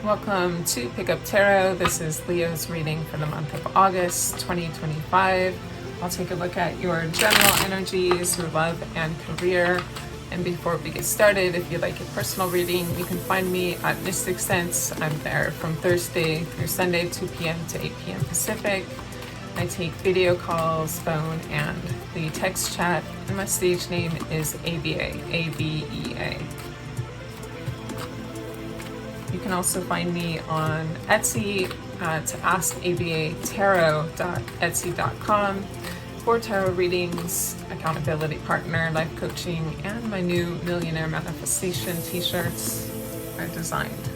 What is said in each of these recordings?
Welcome to Pickup Tarot. This is Leo's reading for the month of August 2025. I'll take a look at your general energies, your love and career. And before we get started, if you'd like a personal reading, you can find me at Mystic Sense. I'm there from Thursday through Sunday, 2 p.m. to 8 p.m. Pacific. I take video calls, phone, and the text chat. And my stage name is ABA, A-B-E-A. You can also find me on Etsy at askabatarot.etsy.com for tarot readings, accountability partner, life coaching, and my new Millionaire Manifestation t-shirts are designed.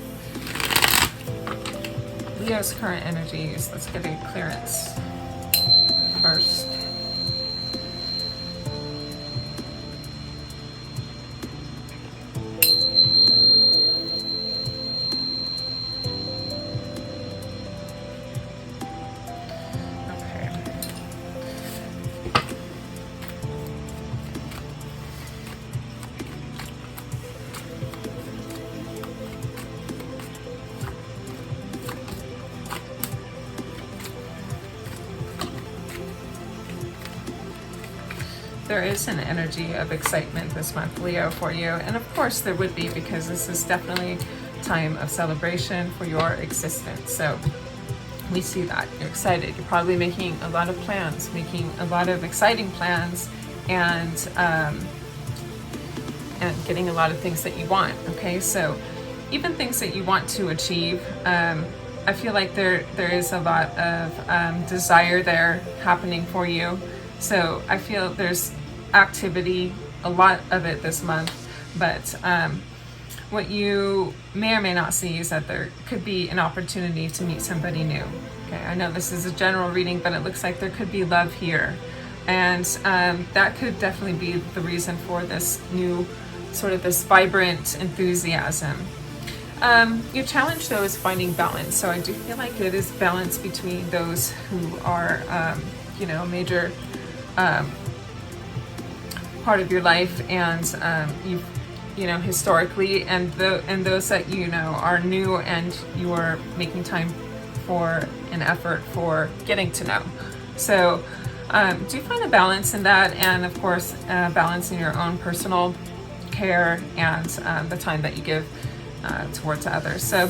Leo's current energies, let's get a clearance first. There is an energy of excitement this month, Leo, for you. And of course there would be, because this is definitely a time of celebration for your existence. So we see that. You're excited. You're probably making a lot of plans, making a lot of exciting plans, and getting a lot of things that you want, okay? So even things that you want to achieve, I feel like there is a lot of desire there happening for you. So I feel there's activity, a lot of it this month, but what you may or may not see is that there could be an opportunity to meet somebody new. Okay, I know this is a general reading, but it looks like there could be love here. And that could definitely be the reason for this new, sort of this vibrant enthusiasm. Your challenge though is finding balance. So I do feel like it is balance between those who are, major part of your life, and historically, and those that are new and you're making time for an effort for getting to know. So do find a balance in that, and of course balance in your own personal care and the time that you give towards others. So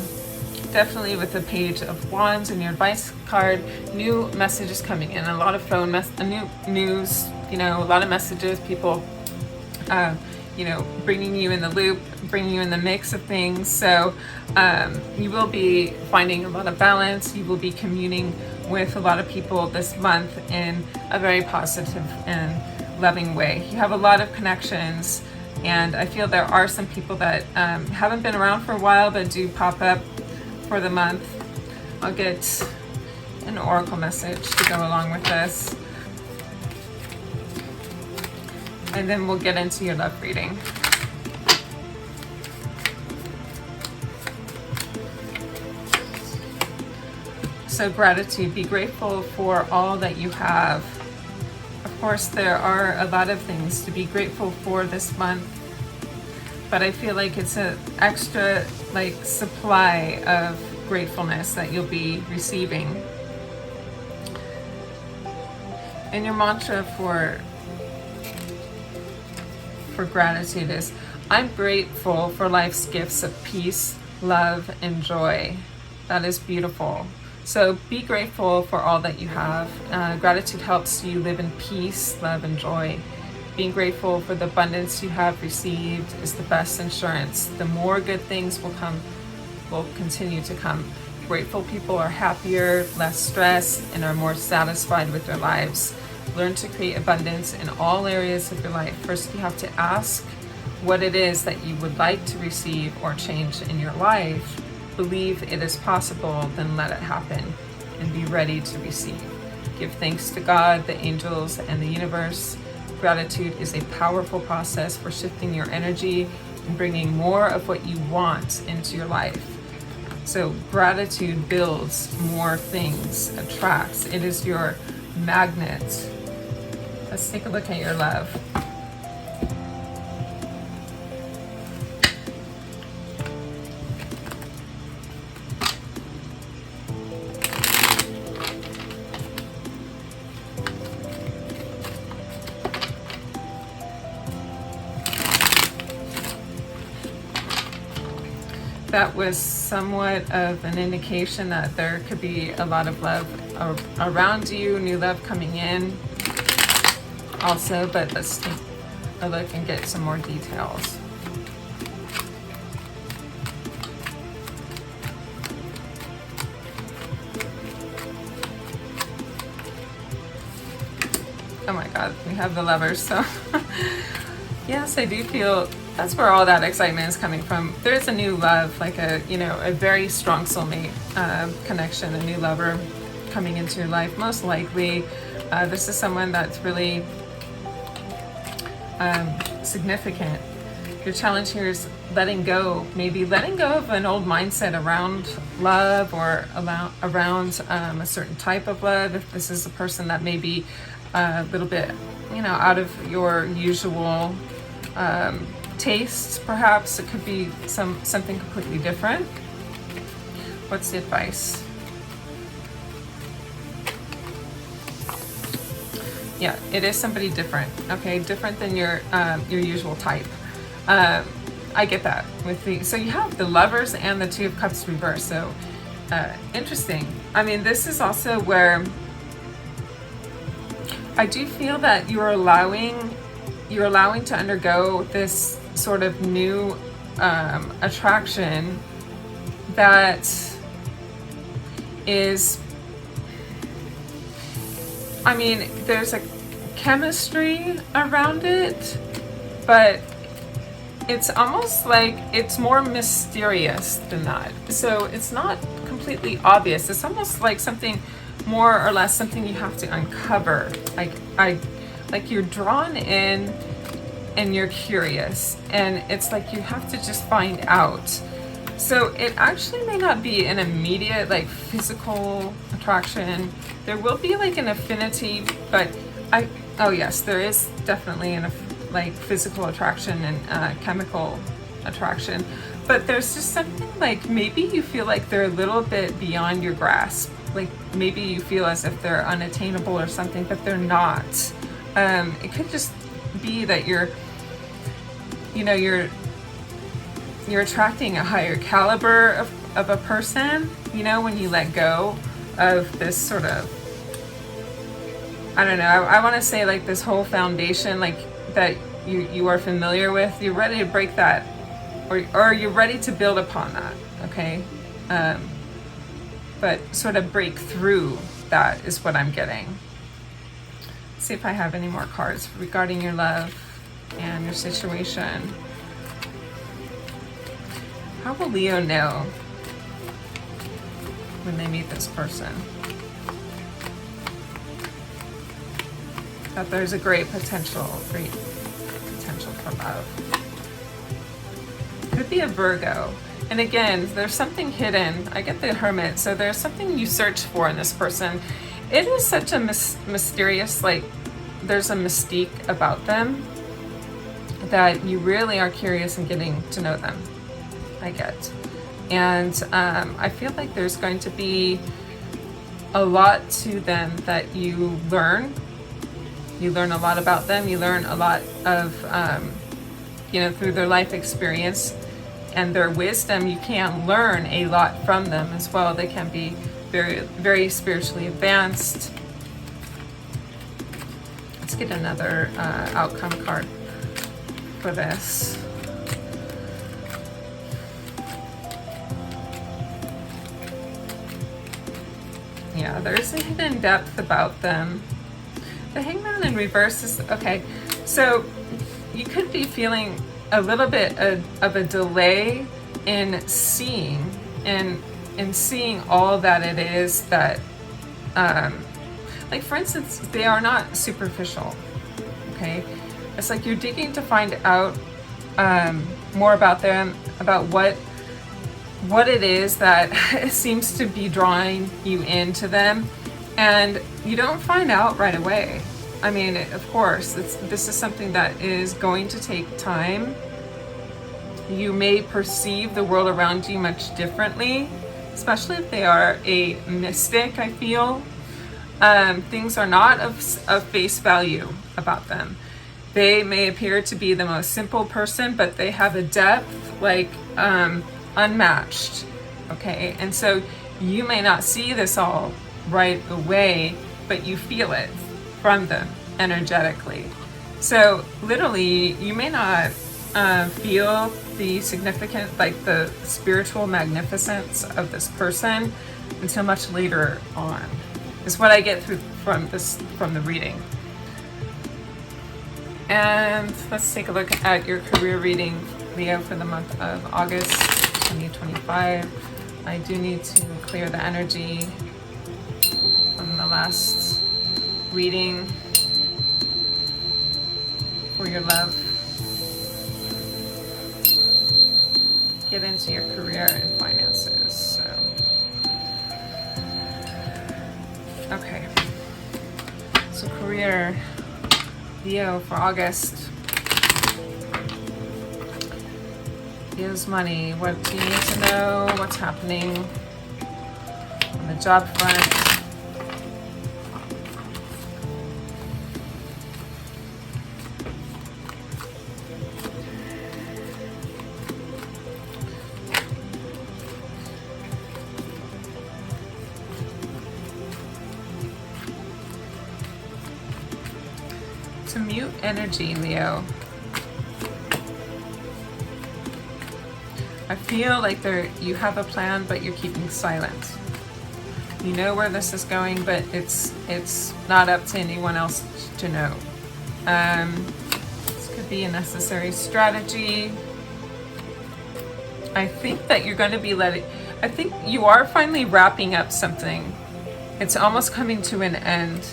definitely with the Page of Wands and your advice card, new messages coming in, a lot of new news, a lot of messages, people, bringing you in the loop, bringing you in the mix of things. So you will be finding a lot of balance. You will be communing with a lot of people this month in a very positive and loving way. You have a lot of connections, and I feel there are some people that haven't been around for a while but do pop up for the month. I'll get an oracle message to go along with this, and then we'll get into your love reading. So gratitude, be grateful for all that you have. Of course, there are a lot of things to be grateful for this month, but I feel like it's an extra supply of gratefulness that you'll be receiving. And your mantra for gratitude is, I'm grateful for life's gifts of peace, love, and joy. That is beautiful. So be grateful for all that you have. Gratitude helps you live in peace, love, and joy. Being grateful for the abundance you have received is the best insurance. The more good things will continue to come. Grateful people are happier, less stressed, and are more satisfied with their lives. Learn to create abundance in all areas of your life. First, you have to ask what it is that you would like to receive or change in your life. Believe it is possible, then let it happen, and be ready to receive. Give thanks to God, the angels, and the universe. Gratitude is a powerful process for shifting your energy and bringing more of what you want into your life. So gratitude builds more things, attracts. It is your magnet. Let's take a look at your love. that was somewhat of an indication that there could be a lot of love around you, new love coming in also, but let's take a look and get some more details. Oh my God, we have the Lovers, so yes, I do feel that's where all that excitement is coming from. There's a new love, like a very strong soulmate connection, a new lover coming into your life. Most likely, this is someone that's really significant. Your challenge here is letting go, maybe letting go of an old mindset around love or around a certain type of love. If this is a person that may be a little bit, out of your usual tastes, perhaps it could be something completely different. What's the advice? Yeah, it is somebody different. Okay, different than your usual type. I get that so you have the Lovers and the Two of Cups reversed. So interesting. I mean, this is also where I do feel that you're allowing to undergo this sort of new attraction that is, I mean, there's a chemistry around it, but it's almost like it's more mysterious than that. So it's not completely obvious. It's almost like something more or less something you have to uncover. Like you're drawn in and you're curious, and it's like you have to just find out. So it actually may not be an immediate like physical attraction. There will be like an affinity, but oh yes, there is definitely an like physical attraction and chemical attraction, but there's just something like maybe you feel like they're a little bit beyond your grasp. Like maybe you feel as if they're unattainable or something, but they're not. It could just be that you're attracting a higher caliber of a person, when you let go of this sort of, I don't know, I want to say like this whole foundation, like that you are familiar with. You're ready to break that, or you're ready to build upon that, okay? But sort of break through that is what I'm getting. Let's see if I have any more cards regarding your love and your situation. How will Leo know when they meet this person that there's a great potential for love? Could be a Virgo. And again, there's something hidden. I get the Hermit, so there's something you search for in this person. It is such a mysterious, like there's a mystique about them that you really are curious in getting to know them, I get. And I feel like there's going to be a lot to them that you learn. You learn a lot about them. You learn a lot of, through their life experience and their wisdom. You can learn a lot from them as well. They can be very, very spiritually advanced. Let's get another outcome card for this. Yeah, there's a hidden depth about them. The Hangman in reverse is, okay, so you could be feeling a little bit of a delay in seeing all that it is that, like for instance, they are not superficial, okay? It's like you're digging to find out more about them, about what it is that seems to be drawing you into them, and you don't find out right away. I mean, of course, this is something that is going to take time. You may perceive the world around you much differently, especially if they are a mystic, I feel. Things are not of face value about them. They may appear to be the most simple person, but they have a depth, like unmatched, okay? And so you may not see this all right away, but you feel it from them energetically. So literally, you may not feel the significant, like the spiritual magnificence of this person until much later on, is what I get through from the reading. And let's take a look at your career reading, Leo, for the month of August 2025. I do need to clear the energy from the last reading for your love. Get into your career and finances. So, okay. So career, Leo, for August. Leo's money. What do you need to know? What's happening on the job front? To mute energy, Leo. I feel like you have a plan, but you're keeping silent. You know where this is going, but it's not up to anyone else to know. This could be a necessary strategy. I think that you're going to be I think you are finally wrapping up something. It's almost coming to an end.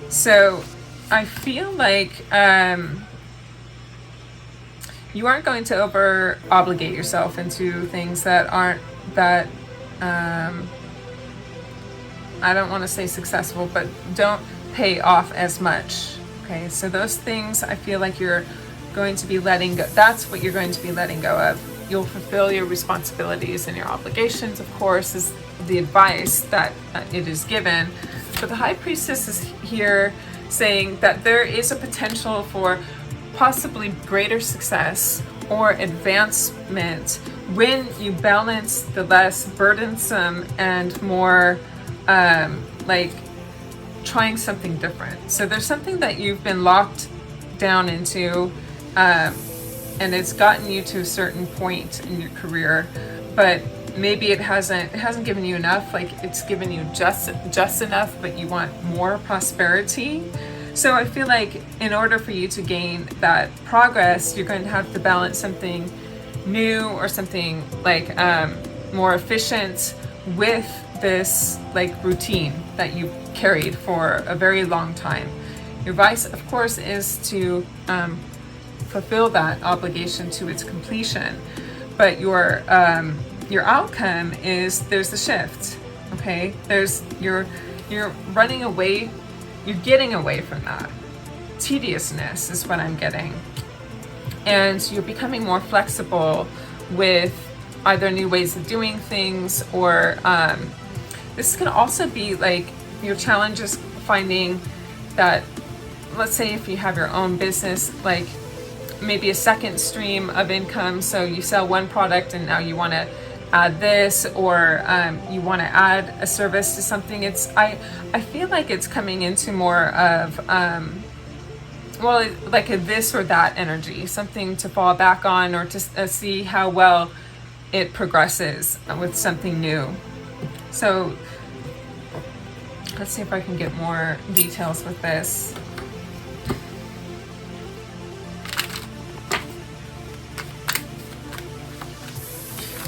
So I feel like you aren't going to over obligate yourself into things that aren't that, I don't want to say successful, but don't pay off as much. Okay, so those things I feel like you're going to be letting go. That's what you're going to be letting go of. You'll fulfill your responsibilities and your obligations, of course, is the advice that it is given. But the High Priestess is here saying that there is a potential for possibly greater success or advancement when you balance the less burdensome and more like trying something different. So there's something that you've been locked down into and it's gotten you to a certain point in your career, but maybe it hasn't given you enough. Like it's given you just enough, but you want more prosperity. So I feel like in order for you to gain that progress, you're going to have to balance something new or something like more efficient with this like routine that you've carried for a very long time. Your advice, of course, is to fulfill that obligation to its completion, but your outcome is there's a shift. Okay, you're running away. You're getting away from that. Tediousness is what I'm getting. And you're becoming more flexible with either new ways of doing things or this can also be like your challenge is finding that, let's say if you have your own business, like maybe a second stream of income. So you sell one product and now you want to add this, or you want to add a service to something. I feel like it's coming into more of like a this or that energy, something to fall back on or to see how well it progresses with something new. So let's see if I can get more details with this.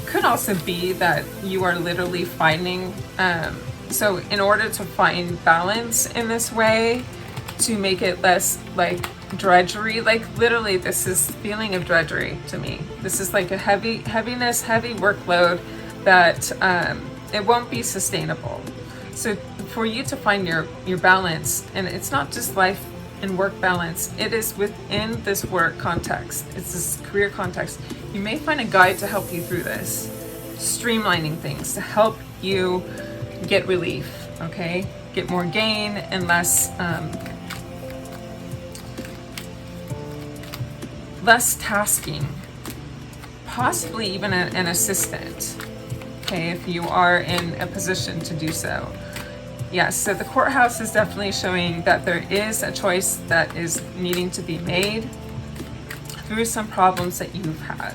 Could also be that you are literally finding, so in order to find balance in this way, to make it less like drudgery, like literally this is feeling of drudgery to me. This is like a heavy workload that it won't be sustainable. So for you to find your balance, and it's not just life and work balance, it is within this work context, it's this career context. You may find a guide to help you through this, streamlining things to help you get relief, okay? Get more gain and less tasking. possibly even an assistant, okay, if you are in a position to do so. Yes, so the courthouse is definitely showing that there is a choice that is needing to be made through some problems that you've had.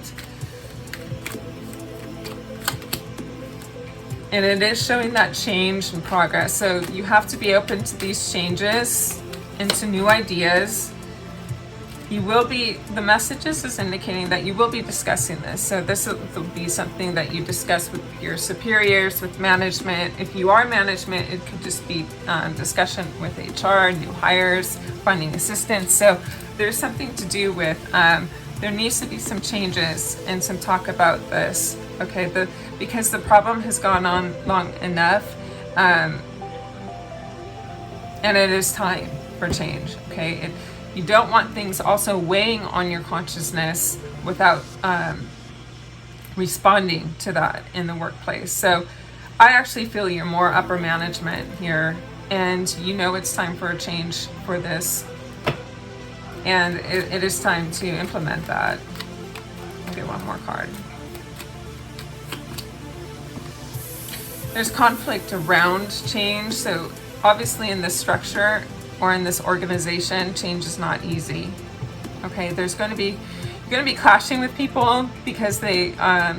And it is showing that change and progress. So you have to be open to these changes and to new ideas. You will be, the messages is indicating that you will be discussing this. So this will be something that you discuss with your superiors, with management. If you are management, it could just be discussion with HR, new hires, finding assistants. So there's something to do with, there needs to be some changes and some talk about this, okay? Because the problem has gone on long enough, and it is time for change, okay? You don't want things also weighing on your consciousness without responding to that in the workplace. So I actually feel you're more upper management here, and you know it's time for a change for this. And it is time to implement that. I'll get one more card. There's conflict around change. So obviously in this structure or in this organization, change is not easy. Okay, you're going to be clashing with people because they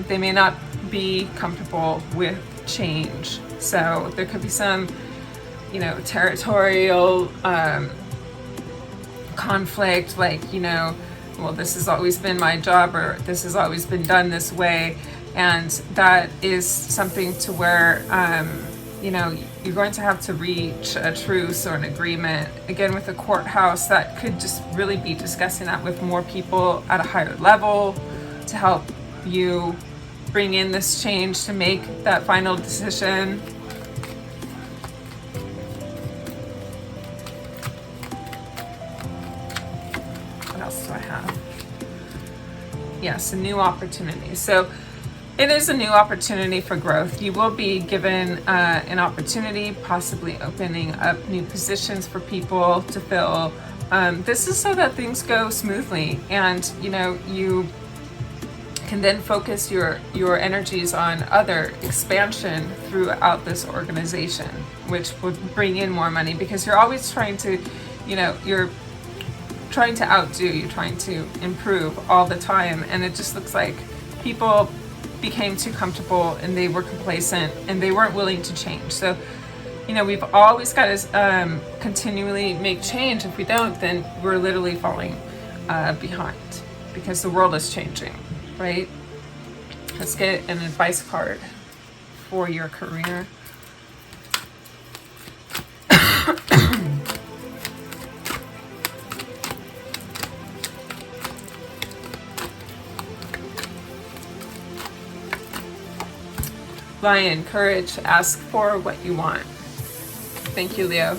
may not be comfortable with change. So there could be some, territorial conflict, like, well, this has always been my job, or this has always been done this way. And that is something to where, you're going to have to reach a truce or an agreement. Again, with the courthouse, that could just really be discussing that with more people at a higher level to help you bring in this change to make that final decision. What else do I have? Yes, a new opportunity. So it is a new opportunity for growth. You will be given an opportunity, possibly opening up new positions for people to fill. This is so that things go smoothly, and you can then focus your energies on other expansion throughout this organization, which would bring in more money, because you're always trying to, you're trying to outdo, you're trying to improve all the time, and it just looks like people became too comfortable and they were complacent and they weren't willing to change. So, we've always got to continually make change. If we don't, then we're literally falling behind, because the world is changing, right? Let's get an advice card for your career. Lion, courage, ask for what you want. Thank you, Leo.